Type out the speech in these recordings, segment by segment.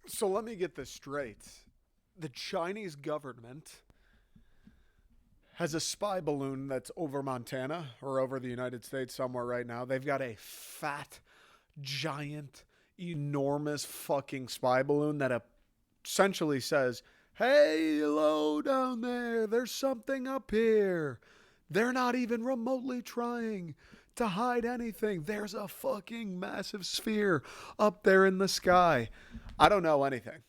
So let me get this straight. The Chinese government has a spy balloon that's over Montana or over the United States somewhere right now. They've got a fat, giant, enormous fucking spy balloon that essentially says, "Hey, hello down there. There's something up here." They're not even remotely trying to hide anything. There's a fucking massive sphere up there in the sky. I don't know anything.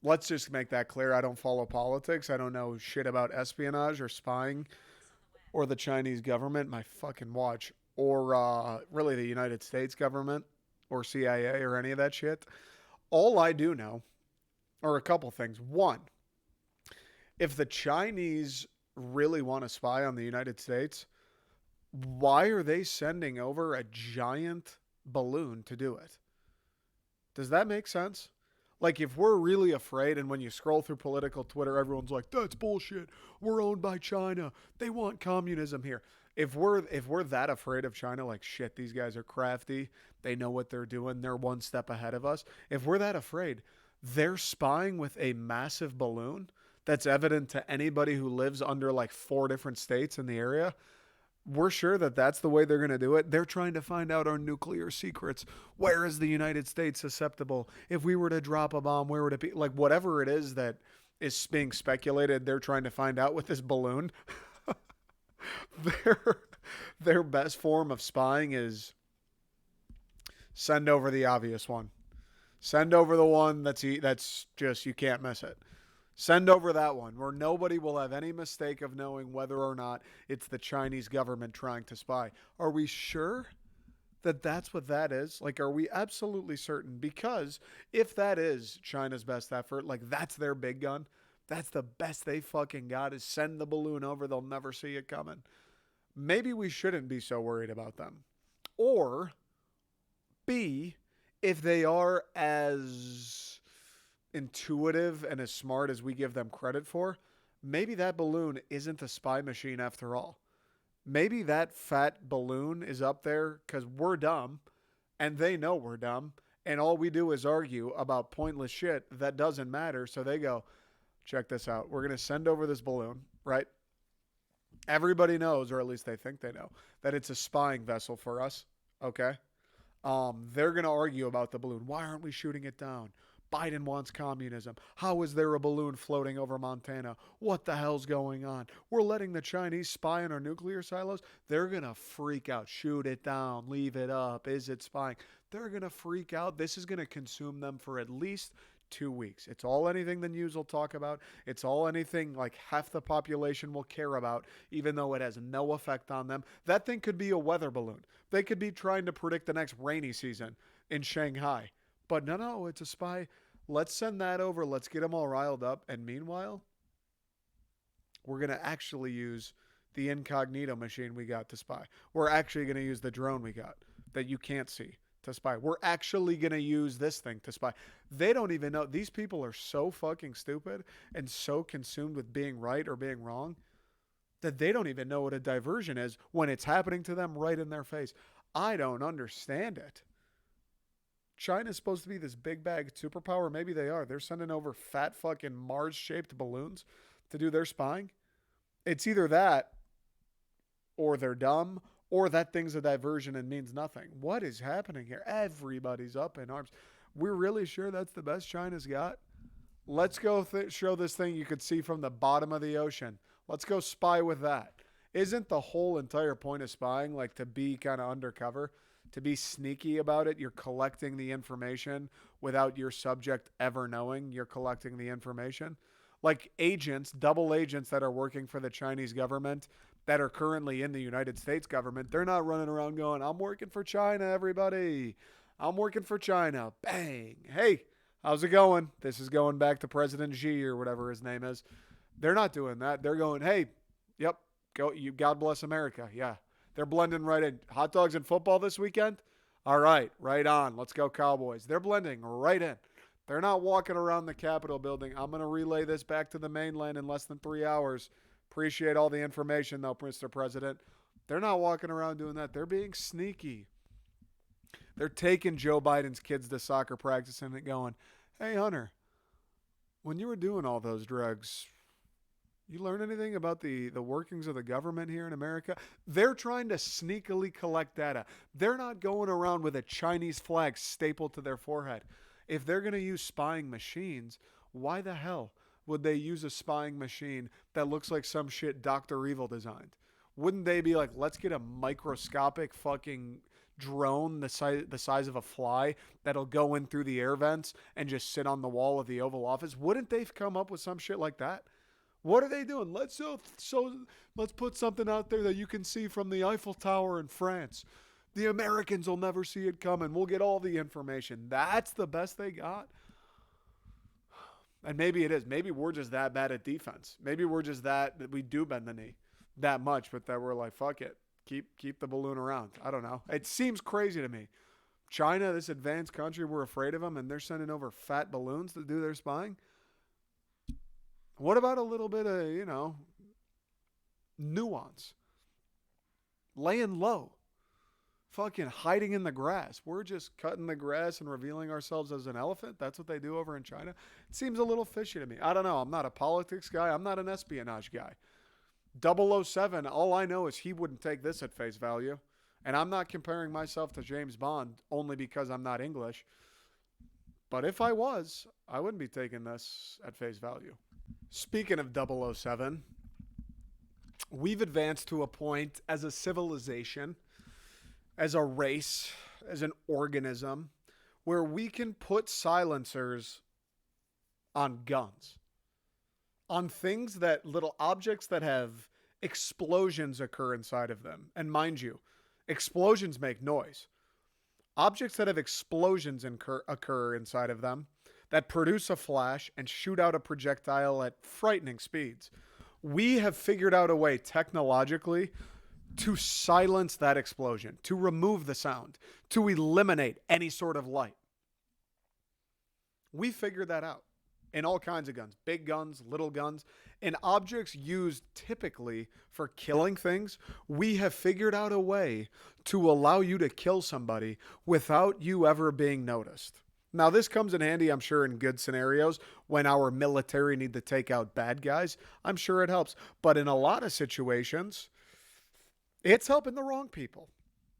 Let's just make that clear. I don't follow politics. I don't know shit about espionage or spying or the Chinese government, my fucking watch, or really the United States government or CIA or any of that shit. All I do know are a couple things. One, if the Chinese really want to spy on the United States, why are they sending over a giant balloon to do it? Does that make sense? Like, if we're really afraid, and when you scroll through political Twitter, everyone's like, "That's bullshit. We're owned by China. They want communism here." If we're that afraid of China, like shit, these guys are crafty. They know what they're doing. They're one step ahead of us. If we're that afraid, they're spying with a massive balloon that's evident to anybody who lives under like four different states in the area. We're sure that that's the way they're going to do it. They're trying to find out our nuclear secrets. Where is the United States susceptible? If we were to drop a bomb, where would it be? Like, whatever it is that is being speculated, they're trying to find out with this balloon. their their best form of spying is send over the obvious one. Send over the one that's just you can't miss it. Send over that one where nobody will have any mistake of knowing whether or not it's the Chinese government trying to spy. Are we sure that that's what that is? Like, are we absolutely certain? Because if that is China's best effort, like that's their big gun, that's the best they fucking got is send the balloon over. They'll never see it coming. Maybe we shouldn't be so worried about them. Or B, if they are as intuitive and as smart as we give them credit for, maybe that balloon isn't a spy machine after all. Maybe that fat balloon is up there because we're dumb and they know we're dumb. And all we do is argue about pointless shit that doesn't matter. So they go, check this out. We're going to send over this balloon, right? Everybody knows, or at least they think they know, that it's a spying vessel for us. Okay. They're going to argue about the balloon. Why aren't we shooting it down? Biden wants communism. How is there a balloon floating over Montana? What the hell's going on? We're letting the Chinese spy on our nuclear silos. They're going to freak out. Shoot it down. Leave it up. Is it spying? They're going to freak out. This is going to consume them for at least 2 weeks. It's all anything the news will talk about. It's all anything like half the population will care about, even though it has no effect on them. That thing could be a weather balloon. They could be trying to predict the next rainy season in Shanghai. But no, it's a spy. Let's send that over. Let's get them all riled up. And meanwhile, we're going to actually use the incognito machine we got to spy. We're actually going to use the drone we got that you can't see to spy. We're actually going to use this thing to spy. They don't even know. These people are so fucking stupid and so consumed with being right or being wrong that they don't even know what a diversion is when it's happening to them right in their face. I don't understand it. China's supposed to be this big bag superpower. Maybe they are. They're sending over fat fucking Mars shaped balloons to do their spying. It's either that or they're dumb or that thing's a diversion and means nothing. What is happening here? Everybody's up in arms. We're really sure that's the best China's got? Let's go show this thing you could see from the bottom of the ocean. Let's go spy with that. Isn't the whole entire point of spying like to be kind of undercover? To be sneaky about it? You're collecting the information without your subject ever knowing you're collecting the information. Like agents, double agents that are working for the Chinese government that are currently in the United States government, they're not running around going, "I'm working for China, everybody. I'm working for China." Bang. Hey, how's it going? This is going back to President Xi or whatever his name is. They're not doing that. They're going, "Hey, yep, go. You. God bless America." Yeah, they're blending right in. Hot dogs and football this weekend. All right, right on. Let's go Cowboys. They're blending right in. They're not walking around the Capitol building. I'm going to relay this back to the mainland in less than 3 hours. Appreciate all the information, though, Mr. President. They're not walking around doing that. They're being sneaky. They're taking Joe Biden's kids to soccer practice and going, Hey, Hunter, when you were doing all those drugs, you learn anything about the workings of the government here in America? They're trying to sneakily collect data. They're not going around with a Chinese flag stapled to their forehead. If they're going to use spying machines, why the hell would they use a spying machine that looks like some shit Dr. Evil designed? Wouldn't they be like, let's get a microscopic fucking drone the size of a fly that'll go in through the air vents and just sit on the wall of the Oval Office? Wouldn't they come up with some shit like that? What are they doing? Let's put something out there that you can see from the Eiffel Tower in France. The Americans will never see it coming. We'll get all the information. That's the best they got. And maybe it is. Maybe we're just that bad at defense. Maybe we're just that we do bend the knee that much, but that we're like, fuck it. Keep the balloon around. I don't know. It seems crazy to me. China, this advanced country, we're afraid of them, and they're sending over fat balloons to do their spying. What about a little bit of, nuance? Laying low. Fucking hiding in the grass. We're just cutting the grass and revealing ourselves as an elephant. That's what they do over in China. It seems a little fishy to me. I don't know. I'm not a politics guy. I'm not an espionage guy. 007, all I know is he wouldn't take this at face value. And I'm not comparing myself to James Bond only because I'm not English. But if I was, I wouldn't be taking this at face value. Speaking of 007, we've advanced to a point as a civilization, as a race, as an organism, where we can put silencers on guns, on things that little objects that have explosions occur inside of them. And mind you, explosions make noise. Objects that have explosions occur inside of them that produce a flash and shoot out a projectile at frightening speeds. We have figured out a way technologically to silence that explosion, to remove the sound, to eliminate any sort of light. We figured that out in all kinds of guns, big guns, little guns, and objects used typically for killing things. We have figured out a way to allow you to kill somebody without you ever being noticed. Now, this comes in handy, I'm sure, in good scenarios when our military need to take out bad guys. I'm sure it helps. But in a lot of situations, it's helping the wrong people.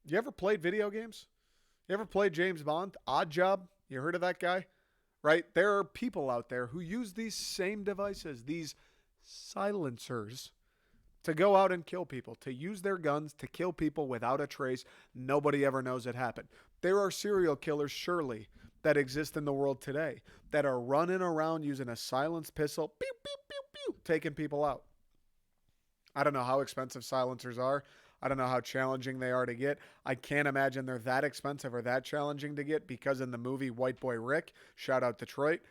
You ever played video games? You ever played James Bond? Odd Job? You heard of that guy? Right? There are people out there who use these same devices, these silencers, to go out and kill people, to use their guns to kill people without a trace. Nobody ever knows it happened. There are serial killers, surely, that exist in the world today that are running around using a silenced pistol, pew, pew, pew, pew, taking people out. I don't know how expensive silencers are. I don't know how challenging they are to get. I can't imagine they're that expensive or that challenging to get because in the movie White Boy Rick, shout out Detroit,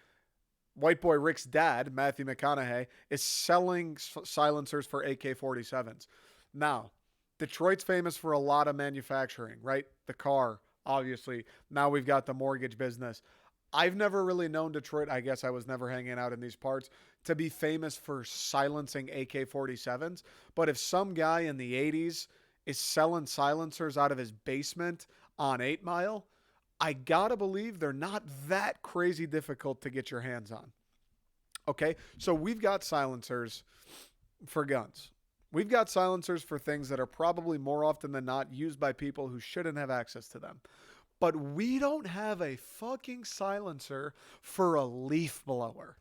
White Boy Rick's dad, Matthew McConaughey, is selling silencers for AK-47s. Now, Detroit's famous for a lot of manufacturing, right? The car, obviously. Now we've got the mortgage business. I've never really known Detroit, I guess I was never hanging out in these parts, to be famous for silencing AK-47s. But if some guy in the 80s is selling silencers out of his basement on 8 Mile, I gotta believe they're not that crazy difficult to get your hands on. Okay, so we've got silencers for guns. We've got silencers for things that are probably more often than not used by people who shouldn't have access to them. But we don't have a fucking silencer for a leaf blower.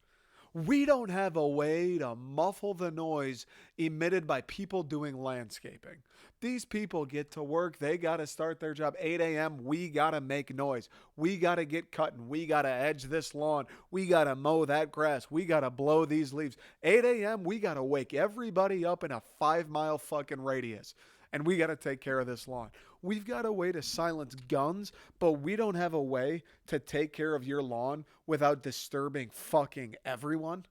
We don't have a way to muffle the noise emitted by people doing landscaping. These people get to work. They got to start their job 8 a.m. We got to make noise. We got to get cutting. We got to edge this lawn. We got to mow that grass. We got to blow these leaves. 8 a.m. We got to wake everybody up in a 5 mile fucking radius. And we got to take care of this lawn. We've got a way to silence guns, but we don't have a way to take care of your lawn without disturbing fucking everyone.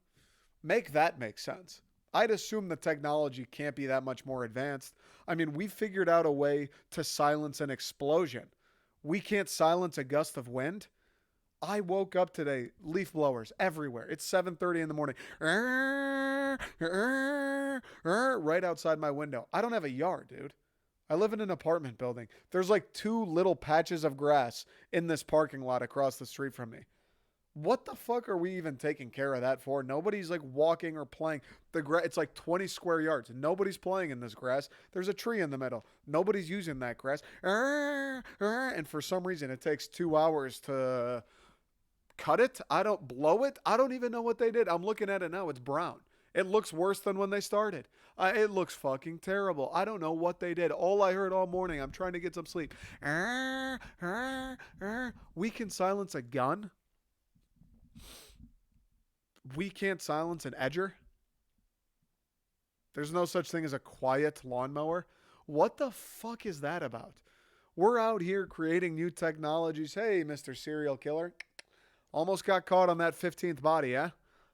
Make that make sense. I'd assume the technology can't be that much more advanced. I mean, we figured out a way to silence an explosion. We can't silence a gust of wind. I woke up today, leaf blowers everywhere. It's 7:30 in the morning. Right outside my window. I don't have a yard, dude. I live in an apartment building. There's like 2 little patches of grass in this parking lot across the street from me. What the fuck are we even taking care of that for? Nobody's like walking or playing. It's like 20 square yards. Nobody's playing in this grass. There's a tree in the middle. Nobody's using that grass. And for some reason, it takes 2 hours to cut it. I don't blow it. I don't even know what they did. I'm looking at it now. It's brown. It looks worse than when they started. It looks fucking terrible. I don't know what they did. All I heard all morning, I'm trying to get some sleep. We can silence a gun. We can't silence an edger. There's no such thing as a quiet lawnmower. What the fuck is that about? We're out here creating new technologies. Hey, Mr. Serial Killer. Almost got caught on that 15th body, eh?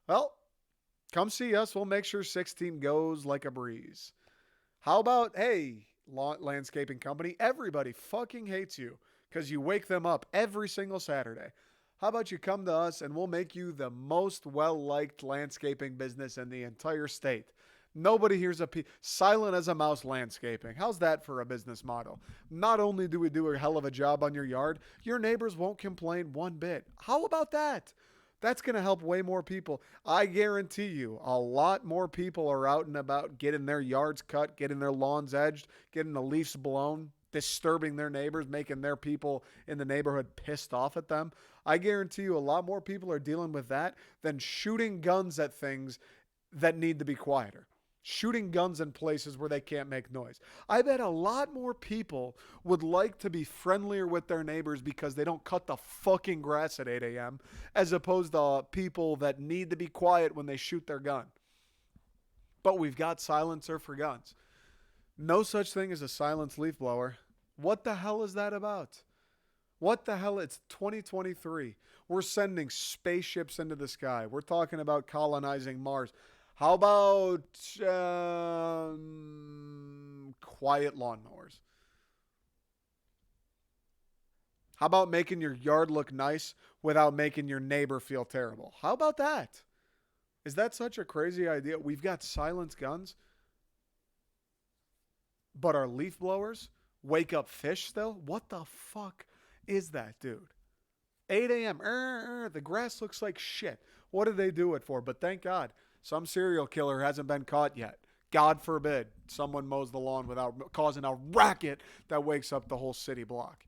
Well, come see us. We'll make sure 16 goes like a breeze. How about, hey, landscaping company, everybody fucking hates you because you wake them up every single Saturday. How about you come to us and we'll make you the most well-liked landscaping business in the entire state? Nobody hears silent as a mouse landscaping. How's that for a business model? Not only do we do a hell of a job on your yard, your neighbors won't complain one bit. How about that? That's going to help way more people. I guarantee you a lot more people are out and about getting their yards cut, getting their lawns edged, getting the leaves blown, disturbing their neighbors, making their people in the neighborhood pissed off at them. I guarantee you a lot more people are dealing with that than shooting guns at things that need to be quieter. Shooting guns in places where they can't make noise. I bet a lot more people would like to be friendlier with their neighbors because they don't cut the fucking grass at 8 a.m. as opposed to people that need to be quiet when they shoot their gun. But we've got silencer for guns. No such thing as a silenced leaf blower. What the hell is that about? What the hell? It's 2023. We're sending spaceships into the sky. We're talking about colonizing Mars. How about quiet lawnmowers? How about making your yard look nice without making your neighbor feel terrible? How about that? Is that such a crazy idea? We've got silenced guns, but our leaf blowers wake up fish still? What the fuck is that, dude? 8 a.m. The grass looks like shit. What did they do it for? But thank God, some serial killer hasn't been caught yet. God forbid someone mows the lawn without causing a racket that wakes up the whole city block.